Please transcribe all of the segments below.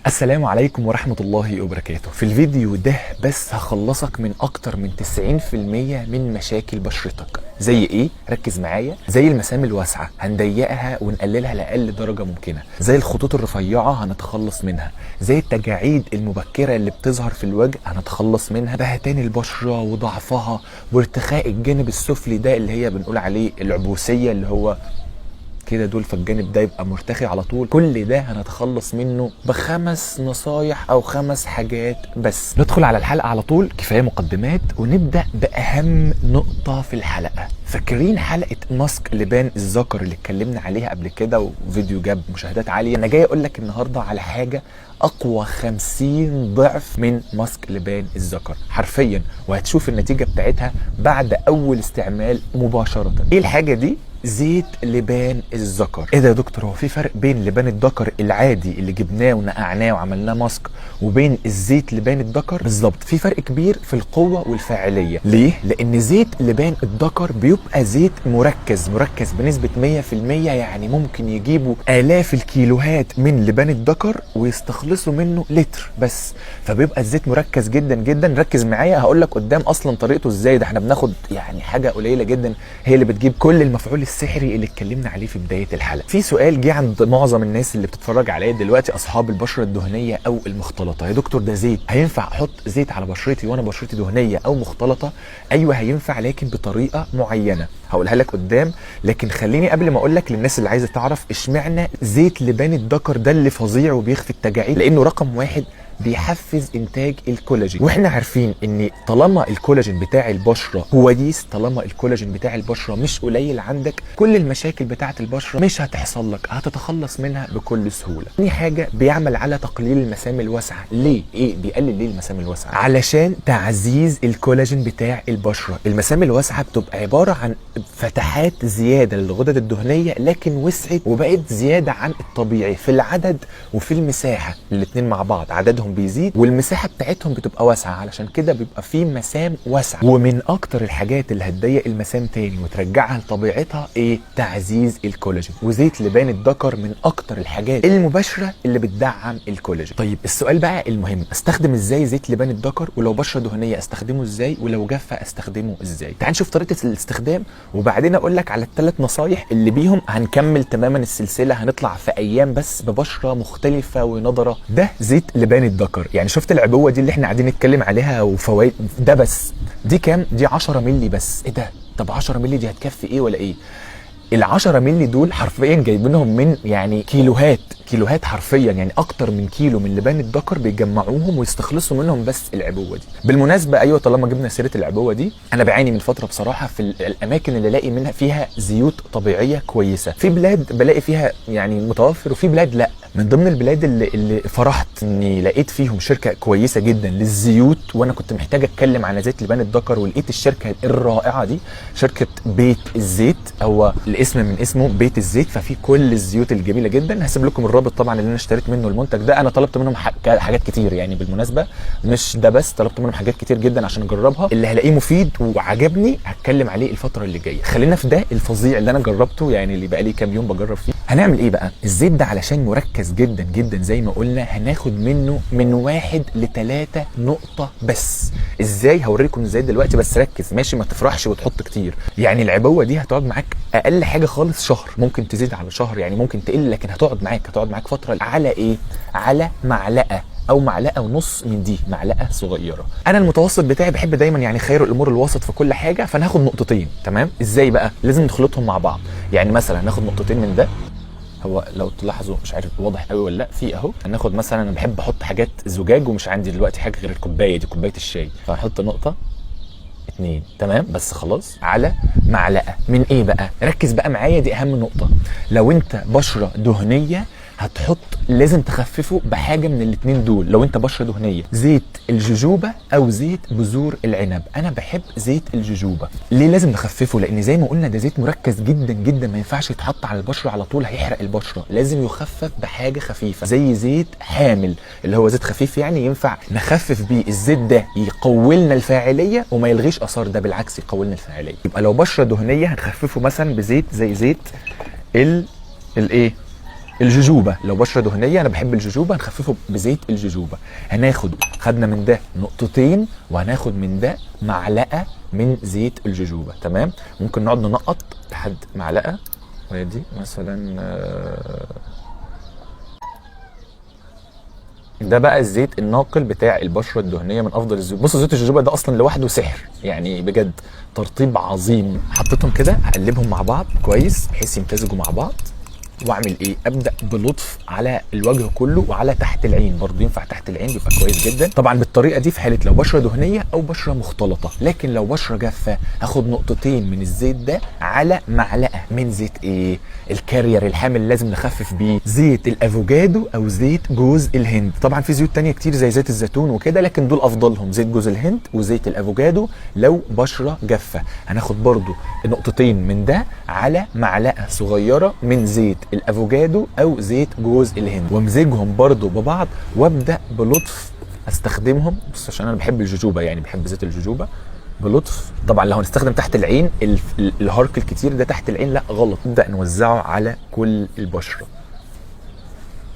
السلام عليكم ورحمة الله وبركاته. في الفيديو ده بس هخلصك من اكتر من 90% من مشاكل بشرتك. زي ايه؟ ركز معايا. زي المسام الواسعة هنضيقها ونقللها لأقل درجة ممكنة، زي الخطوط الرفيعة هنتخلص منها، زي التجاعيد المبكرة اللي بتظهر في الوجه هنتخلص منها، بهتان البشرة وضعفها وارتخاء الجانب السفلي ده اللي هي بنقول عليه العبوسية اللي هو كده دول، فالجانب ده يبقى مرتخي على طول. كل ده هنتخلص منه ب5 نصايح او 5 حاجات بس. ندخل على الحلقة على طول، كفاية مقدمات ونبدأ بأهم نقطة في الحلقة. فاكرين حلقة ماسك لبان الذكر اللي اتكلمنا عليها قبل كده وفيديو جاب مشاهدات عالية؟ انا جاي اقول لك النهاردة على حاجة اقوى 50 ضعف من ماسك لبان الذكر حرفيا، وهتشوف النتيجة بتاعتها بعد اول استعمال مباشرة. ايه الحاجة دي؟ زيت لبان الذكر. ايه ده يا دكتور، هو في فرق بين لبان الذكر العادي اللي جبناه ونقعناه وعملناه ماسك وبين الزيت لبان الذكر؟ بالظبط، في فرق كبير في القوه والفاعليه. ليه؟ لان زيت لبان الذكر بيبقى زيت مركز بنسبه 100%، يعني ممكن يجيبوا الاف الكيلوهات من لبان الذكر ويستخلصوا منه لتر بس، فبيبقى الزيت مركز جدا جدا. ركز معايا، هقول لك قدام اصلا طريقته ازاي. ده احنا بناخد يعني حاجه قليله جدا هي اللي بتجيب كل المفعول السحري اللي اتكلمنا عليه في بدايه الحلقه. في سؤال جه عند معظم الناس اللي بتتفرج عليا دلوقتي، اصحاب البشره الدهنيه او المختلطه: يا دكتور ده زيت، هينفع احط زيت على بشرتي وانا بشرتي دهنيه او مختلطه؟ ايوه هينفع، لكن بطريقه معينه هقولها لك قدام. لكن خليني قبل ما اقول لك، للناس اللي عايزه تعرف اشمعنى زيت لبان الذكر ده اللي فظيع وبيخفي التجاعيد، لانه رقم 1 بيحفز انتاج الكولاجين، واحنا عارفين ان طالما الكولاجين بتاع البشره كويس، طالما الكولاجين بتاع البشره مش قليل عندك، كل المشاكل بتاعه البشره مش هتحصل لك، هتتخلص منها بكل سهوله. تاني حاجه، بيعمل على تقليل المسام الواسعه. ليه؟ ايه بيقلل ليه المسام الواسعه؟ علشان تعزيز الكولاجين بتاع البشره. المسام الواسعه بتبقى عباره عن فتحات زياده للغدد الدهنيه، لكن وسعت وبقت زياده عن الطبيعي في العدد وفي المساحه، الاثنين مع بعض عددهم بيزيد والمساحه بتاعتهم بتبقى واسعه، علشان كده بيبقى في مسام واسعه. ومن اكتر الحاجات اللي هتضيق المسام تاني وترجعها لطبيعتها ايه؟ تعزيز الكولاجين. وزيت لبان الذكر من اكتر الحاجات المباشره اللي بتدعم الكولاجين. طيب السؤال بقى المهم، استخدم ازاي زيت لبان الذكر؟ ولو بشره دهنيه استخدمه ازاي؟ ولو جافه استخدمه ازاي؟ تعال نشوف طريقه الاستخدام وبعدين اقول لك على ال3 نصايح اللي بيهم هنكمل تماما السلسله، هنطلع في ايام بس ببشره مختلفه ونضره. ده زيت لبان الذكر. يعني شفت العبوه دي اللي احنا قاعدين نتكلم عليها وفوائد ده بس، دي كام؟ دي 10 مللي بس. ايه ده؟ طب 10 مللي دي هتكفي ايه ولا ايه؟ ال10 مللي دول حرفيا جايبينهم من يعني كيلوهات حرفيا، يعني اكتر من كيلو من لبان الذكر بيجمعوهم ويستخلصوا منهم بس العبوه دي. بالمناسبه ايوه، طالما جبنا سيره العبوه دي، انا بعاني من فتره بصراحه في الاماكن اللي الاقي منها فيها زيوت طبيعيه كويسه. في بلاد بلاقي فيها يعني متوفر وفي بلاد لا. من ضمن البلاد اللي فرحت اني لقيت فيهم شركه كويسه جدا للزيوت، وانا كنت محتاج اتكلم عن زيت لبان الذكر، ولقيت الشركه الرائعه دي شركه بيت الزيت، او الاسم من اسمه بيت الزيت، ففي كل الزيوت الجميله جدا. هسيب لكم الرابط طبعا اللي انا اشتريت منه المنتج ده. انا طلبت منهم حاجات كتير يعني، بالمناسبه مش ده بس، طلبت منهم حاجات كتير جدا عشان اجربها. اللي هلاقيه مفيد وعجبني هتكلم عليه الفتره اللي جايه. خلينا في ده الفظيع اللي انا جربته، يعني اللي بقى لي كام يوم بجرب فيه. هنعمل ايه بقى؟ الزيت ده علشان مركز جدا جدا زي ما قلنا، هناخد منه من 1 ل3 نقطه بس. ازاي؟ هوريكم ازاي دلوقتي، بس ركز ماشي، ما تفرحش وتحط كتير. يعني العبوه دي هتقعد معاك اقل حاجه خالص شهر، ممكن تزيد على شهر يعني، ممكن تقل، لكن هتقعد معاك فتره. على ايه؟ على معلقه او معلقه ونص من دي، معلقه صغيره. انا المتوسط بتاعي بحب دايما يعني خير الامور الوسط في كل حاجه، فانا هاخد نقطتين. تمام؟ ازاي بقى؟ لازم نخلطهم مع بعض. يعني مثلا هناخد نقطتين من ده، هو لو تلاحظوا مش عارف واضح قوي ولا لا، في اهو. هناخد مثلا، انا بحب احط حاجات زجاج ومش عندي دلوقتي حاجه غير الكوبايه دي، كوبايه الشاي، فهحط نقطه 2. تمام؟ بس خلاص. على معلقه من ايه بقى؟ ركز بقى معايا، دي اهم نقطه. لو انت بشره دهنيه هتحط، لازم تخففه بحاجه من الاثنين دول. لو انت بشره دهنيه، زيت الجوجوبا او زيت بذور العنب. انا بحب زيت الجوجوبا. ليه لازم نخففه؟ لان زي ما قلنا ده زيت مركز جدا جدا، ما ينفعش يتحط على البشره على طول، هيحرق البشره. لازم يخفف بحاجه خفيفه زي زيت حامل اللي هو زيت خفيف، يعني ينفع نخفف بيه. الزيت ده يقوي لنا الفاعليه وما يلغيش اثار، ده بالعكس يقوي لنا الفاعليه. يبقى لو بشره دهنيه هنخففه مثلا بزيت زي زيت الايه، الجوجوبا لو بشره دهنيه، انا بحب الجوجوبا، هنخففه بزيت الجوجوبا. خدنا من ده نقطتين، وهناخد من ده معلقه من زيت الجوجوبا. تمام، ممكن نقعد ننقط لحد معلقه، وهي دي مثلا. ده بقى الزيت الناقل بتاع البشره الدهنيه، من افضل الزيوت. بصوا زيت الجوجوبا ده اصلا لوحده سحر يعني، بجد ترطيب عظيم. حطيتهم كده، هقلبهم مع بعض كويس بحيث يمتزجوا مع بعض. واعمل ايه؟ ابدا بلطف على الوجه كله وعلى تحت العين، برضه ينفع تحت العين بيبقى كويس جدا. طبعا بالطريقه دي في حاله لو بشره دهنيه او بشره مختلطه، لكن لو بشره جافه هاخد نقطتين من الزيت ده على معلقه من زيت ايه؟ الكارير الحامل اللي لازم نخفف بيه، زيت الافوكادو او زيت جوز الهند. طبعا في زيوت تانية كتير زي زيت الزيتون وكده، لكن دول افضلهم زيت جوز الهند وزيت الافوكادو لو بشره جافه. هناخد برضه نقطتين من ده على معلقه صغيره من زيت الافوكادو او زيت جوز الهند، وامزجهم برضو ببعض، وابدا بلطف استخدمهم. بس عشان انا بحب الجوجوبا يعني، بحب زيت الجوجوبا بلطف. طبعا لو هنستخدم تحت العين الهارك الكتير ده تحت العين لا غلط، نبدا نوزعه على كل البشره.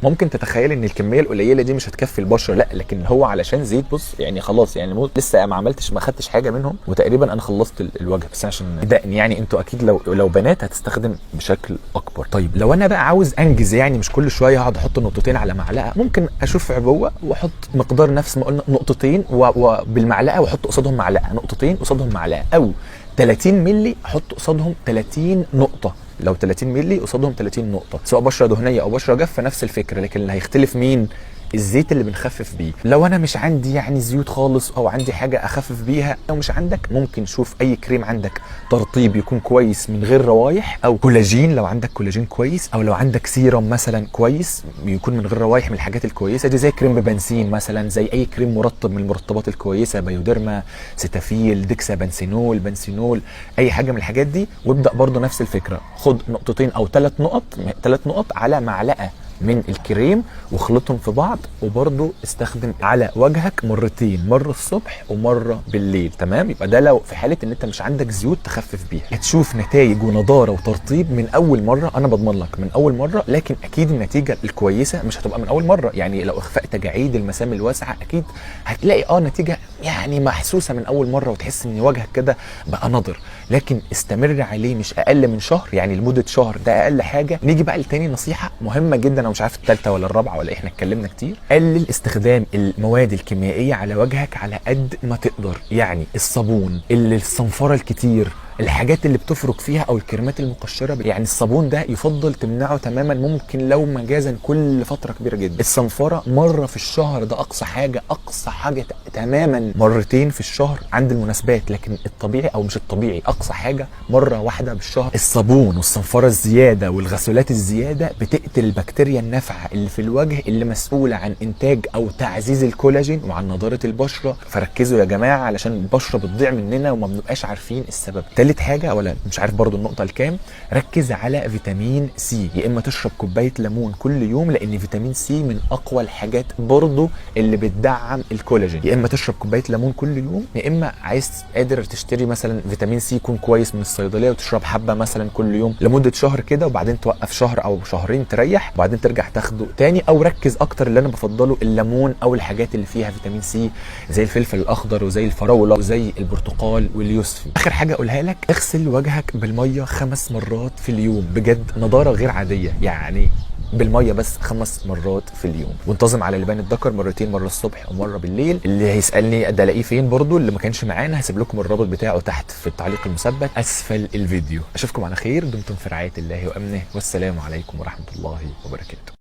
ممكن تتخيل ان الكميه القليله دي مش هتكفي البشره، لا، لكن هو علشان زيت. بص يعني خلاص يعني لسه ما خدتش حاجه منهم، وتقريبا انا خلصت الوجه، بس عشان دقن يعني. انتوا اكيد لو بنات هتستخدم بشكل اكبر. طيب لو انا بقى عاوز انجز يعني، مش كل شويه هقعد احط نقطتين على معلقه، ممكن اشوف عبوه واحط مقدار نفس ما قلنا نقطتين وبالمعلقه، واحط قصادهم معلقه، نقطتين قصادهم معلقه، او 30 مللي احط قصادهم 30 نقطه. لو 30 مللي قصادهم 30 نقطه، سواء بشره دهنيه او بشره جافه نفس الفكره، لكن اللي هيختلف مين؟ الزيت اللي بنخفف بيه. لو انا مش عندي يعني زيوت خالص، او عندي حاجه اخفف بيها، او مش عندك، ممكن شوف اي كريم عندك ترطيب يكون كويس من غير روايح، او كولاجين لو عندك كولاجين كويس، او لو عندك سيرم مثلا كويس يكون من غير روايح، من الحاجات الكويسه دي، زي كريم ببنسين مثلا، زي اي كريم مرطب من المرطبات الكويسه، بايوديرما، سيتافيل، ديكسا بنسينول، اي حاجه من الحاجات دي. وابدا برضو نفس الفكره، خد نقطتين او 3 نقط على معلقه من الكريم واخلطهم في بعض، وبرضو استخدم على وجهك مرتين، مره الصبح ومره بالليل. تمام، يبقى ده لو في حاله ان انت مش عندك زيوت تخفف بيها. هتشوف نتائج ونضاره وترطيب من اول مره، انا بضمن لك من اول مره. لكن اكيد النتيجه الكويسه مش هتبقى من اول مره يعني، لو اخفاء تجاعيد المسام الواسعه اكيد هتلاقي نتيجه يعني محسوسه من اول مره، وتحس ان وجهك كده بقى نضر. لكن استمر عليه مش اقل من شهر يعني، لمده شهر ده اقل حاجه. نيجي بقى لتاني نصيحه مهمه جدا، انا مش عارف الثالثه ولا الرابعه ولا احنا اتكلمنا كتير. قلل استخدام المواد الكيميائيه على وجهك على قد ما تقدر، يعني الصابون، الصنفره الكتير، الحاجات اللي بتفرك فيها، او الكريمات المقشره. يعني الصابون ده يفضل تمنعه تماما، ممكن لو مجازا كل فتره كبيره جدا. الصنفره مره في الشهر ده اقصى حاجه تماما، مرتين في الشهر عند المناسبات، لكن الطبيعي او مش الطبيعي اقصى حاجه مره واحده بالشهر. الصابون والصنفره الزياده والغسولات الزياده بتقتل البكتيريا النافعه اللي في الوجه، اللي مسؤوله عن انتاج او تعزيز الكولاجين وعن نضاره البشره. فركزوا يا جماعه علشان البشره بتضيع مننا وما بنبقاش عارفين السبب. تالت حاجه، ولا مش عارف برضو النقطه الكام، ركز على فيتامين سي. يا اما تشرب كوبايه ليمون كل يوم، لان فيتامين سي من اقوى الحاجات برضو اللي بتدعم الكولاجين. يا اما تشرب كوبايه ليمون كل يوم، يا اما عايز قادر تشتري مثلا فيتامين سي يكون كويس من الصيدليه، وتشرب حبه مثلا كل يوم لمده شهر كده، وبعدين توقف شهر او شهرين تريح، وبعدين ترجع تاخده تاني. او ركز اكتر، اللي انا بفضله الليمون او الحاجات اللي فيها فيتامين سي زي الفلفل الاخضر وزي الفراوله وزي البرتقال واليوسفي. اخر حاجه اقولها لك، اغسل وجهك بالميه 5 مرات في اليوم، بجد نضاره غير عاديه يعني، بالميه بس 5 مرات في اليوم. وانتظم على لبان الذكر مرتين، مره الصبح ومره بالليل. اللي هيسالني ده الاقيه فين برضو، اللي ما كانش معانا، هسيب لكم الرابط بتاعه تحت في التعليق المثبت اسفل الفيديو. اشوفكم على خير، دمتم في رعايه الله وامنه، والسلام عليكم ورحمه الله وبركاته.